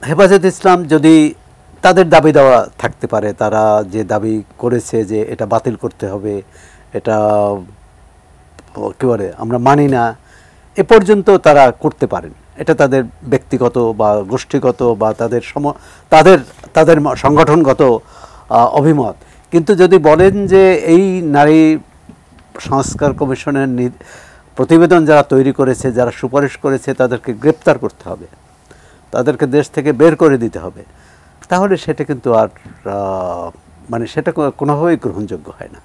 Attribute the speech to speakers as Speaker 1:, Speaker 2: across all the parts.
Speaker 1: হেফাজতে ইসলাম যদি তাদের দাবি দেওয়া থাকতে পারে, তারা যে দাবি করেছে যে এটা বাতিল করতে হবে, এটা কী বলে আমরা মানি না, এ পর্যন্ত তারা করতে পারেন। এটা তাদের ব্যক্তিগত বা গোষ্ঠীগত বা তাদের তাদের তাদের সংগঠনগত অভিমত। কিন্তু যদি বলেন যে এই নারী সংস্কার কমিশনের প্রতিবেদন যারা তৈরি করেছে, যারা সুপারিশ করেছে, তাদেরকে গ্রেপ্তার করতে হবে, তাদেরকে দেশ থেকে বের করে দিতে হবে, তাহলে সেটা কিন্তু আর মানে সেটা কোনোভাবেই গ্রহণযোগ্য হয় না।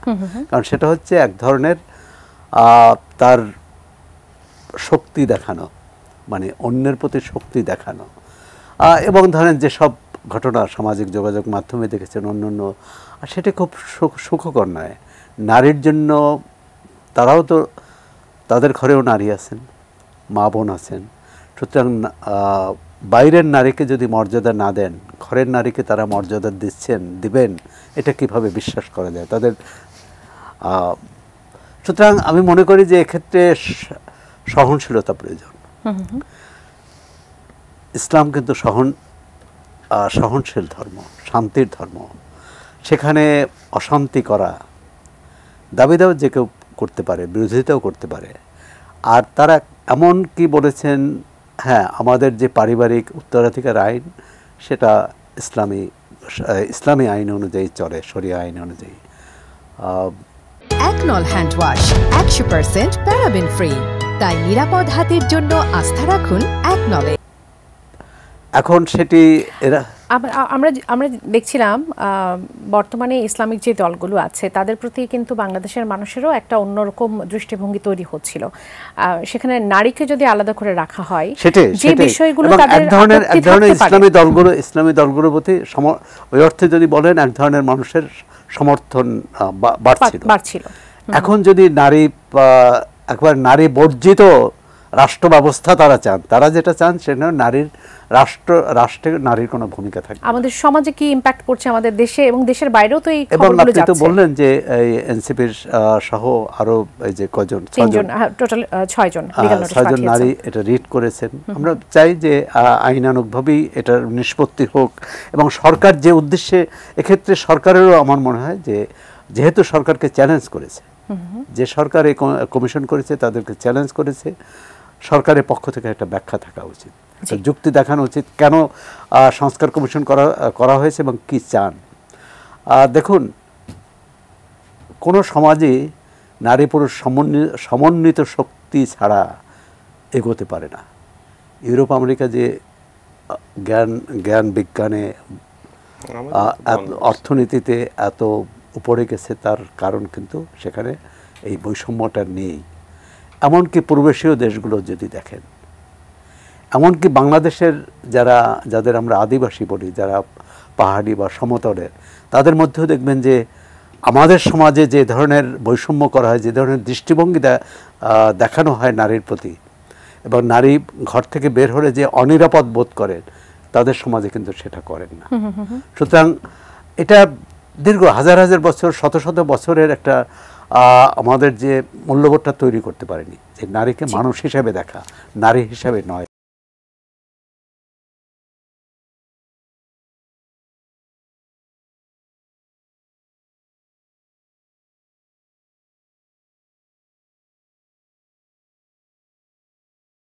Speaker 1: কারণ সেটা হচ্ছে এক ধরনের তার শক্তি দেখানো, মানে অন্যের প্রতি শক্তি দেখানো। এবং ধরেন যেসব ঘটনা সামাজিক যোগাযোগ মাধ্যমে দেখেছেন অন্য, আর সেটা খুব সুখকর নয় নারীর জন্য। তারাও তো, তাদের ঘরেও নারী আছেন, মা বোন আছেন। সুতরাং বাইরের নারীকে যদি মর্যাদা না দেন, ঘরের নারীকে তারা মর্যাদা দিবেন, এটা কিভাবে বিশ্বাস করা যায় তাদের? সুতরাং আমি মনে করি যে এক্ষেত্রে সহনশীলতা প্রয়োজন। ইসলাম কিন্তু সহনশীল ধর্ম, শান্তির ধর্ম। সেখানে অশান্তি করা, দাবি দাওয়া যে কেউ করতে পারে, বিরোধিতাও করতে পারে। আর তারা এমন কি বলেছেন, হ্যাঁ আমাদের যে পারিবারিক উত্তরাধিকার আইন সেটা ইসলামী আইন অনুযায়ী চলে, শরিয়া আইন অনুযায়ী।
Speaker 2: একনল হ্যান্ড ওয়াশ 100% প্যারাবেন ফ্রি, তাই নিরাপদ হাতের জন্য আস্থা রাখুন একনলে।
Speaker 1: এখন সেটি
Speaker 3: আমরা দেখছিলাম বর্তমানে ইসলামিক যে দলগুলো আছে তাদের প্রতি কিন্তু বাংলাদেশের মানুষেরও একটা অন্যরকম দৃষ্টিভঙ্গি তৈরি হচ্ছিল। সেখানে নারীকে যদি আলাদা করে রাখা হয়, যে বিষয়গুলো তাদের
Speaker 1: এক ধরনের ইসলামী দলগুলোর প্রতি ওই অর্থে যদি বলেন এক ধরনের মানুষের সমর্থন বাড়ছিল। এখন যদি নারী একবার নারী বর্জিত রাষ্ট্র ব্যবস্থা তারা চান, তারা যেটা চান সেটা রাষ্ট্রে নারীর কোনো ভূমিকা থাকে।
Speaker 3: আমাদের সমাজে কি ইমপ্যাক্ট পড়ছে আমাদের দেশে এবং দেশের বাইরেও তো এই
Speaker 1: খবরগুলো যাচ্ছে। এবং আপনি তো বললেন যে এই এনসিপির সহ আরো এই যে কজন,
Speaker 3: টোটাল 6 জন
Speaker 1: নারী এটা রিড করেছেন। আমরা চাই যে আইনানুগভাবেই এটার নিষ্পত্তি হোক এবং সরকার যে উদ্দেশ্যে, এক্ষেত্রে সরকারেরও আমার মনে হয় যে যেহেতু সরকারকে চ্যালেঞ্জ করেছে, যে সরকার এই কমিশন করেছে তাদেরকে চ্যালেঞ্জ করেছে, সরকারের পক্ষ থেকে একটা ব্যাখ্যা থাকা উচিত, একটা যুক্তি দেখানো উচিত কেন সংস্কার কমিশন করা হয়েছে এবং কি চান। দেখুন, কোনো সমাজে নারী পুরুষ সমন্বিত শক্তি ছাড়া এগোতে পারে না। ইউরোপ আমেরিকা যে জ্ঞান বিজ্ঞানে অর্থনীতিতে এত উপরে গেছে, তার কারণ কিন্তু সেখানে এই বৈষম্যটা নেই। এমনকি পূর্বেশীয় দেশগুলো যদি দেখেন, এমনকি বাংলাদেশের যাদের আমরা আদিবাসী বলি, যারা পাহাড়ি বা সমতলের, তাদের মধ্যেও দেখবেন যে আমাদের সমাজে যে ধরনের বৈষম্য করা হয়, যে ধরনের দৃষ্টিভঙ্গি দেখানো হয় নারীর প্রতি, এবং নারী ঘর থেকে বের হলে যে অনিরাপদ বোধ করেন, তাদের সমাজে কিন্তু সেটা করেন না। সুতরাং এটা দীর্ঘ হাজার হাজার বছর, শত শত বছরের একটা আমাদের যে মূল্যবোধটা তৈরি করতে পারেনি, যে নারীকে মানুষ হিসাবে দেখা, নারী হিসাবে নয়।